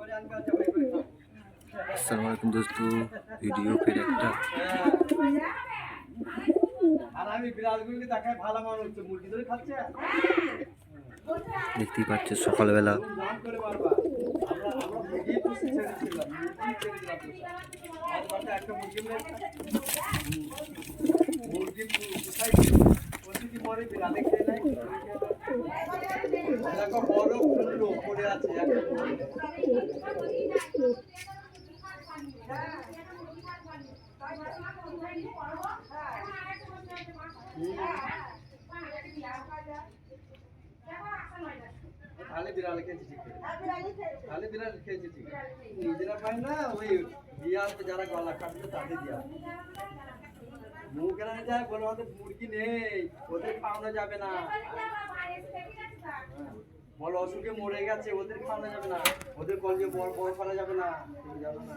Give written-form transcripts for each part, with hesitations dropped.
আসসালামু আলাইকুম दोस्तों, ভিডিও फिर একটা দেখতেই পাচ্ছে সকালবেলা তাহলে বিড়াল খেয়েছি ঠিক তাহলে বিড়াল খেয়েছি ঠিক নিজেরা পায় না ওই বিয়াতে যারা গলা কাটবে তাদের দিয়া মুখ এনে যায় বলো আমাদের মুরগি নেই ওদের খাওয়ানো যাবে না বলো অসুখে মরে গেছে ওদের খাওয়ানো যাবে না ওদের কলকে বড় বড় করা যাবে না জানো না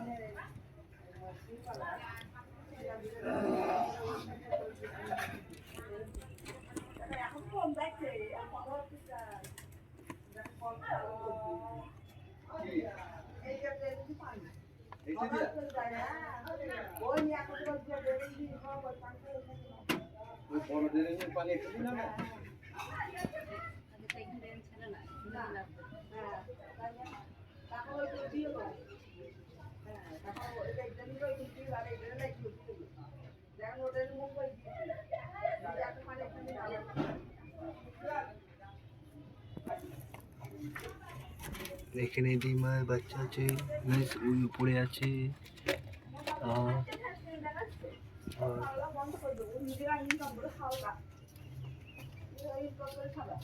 পানি একটু দিন না এখানে ডিমার বাচ্চা আছে, উপরে আছে। খাবার